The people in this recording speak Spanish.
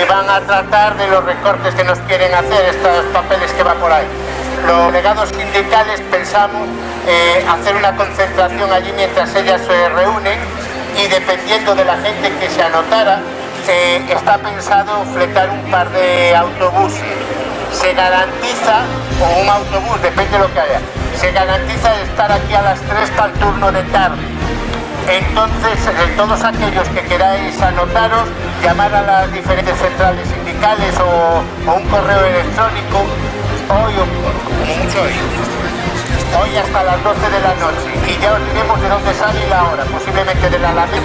Van a tratar de los recortes que nos quieren hacer, estos papeles que va por ahí. Los delegados sindicales pensamos hacer una concentración allí mientras ellas se reúnen, y dependiendo de la gente que se anotara, está pensado fletar un par de autobuses. Se garantiza, o un autobús, depende de lo que haya, se garantiza estar aquí a las 3 para el turno de tarde. Entonces, todos aquellos que queráis anotaros, llamar a las diferentes centrales sindicales o un correo electrónico, hoy o como mucho hoy hasta las 12 de la noche, y ya os diremos de dónde sale la hora, posiblemente de la alarma.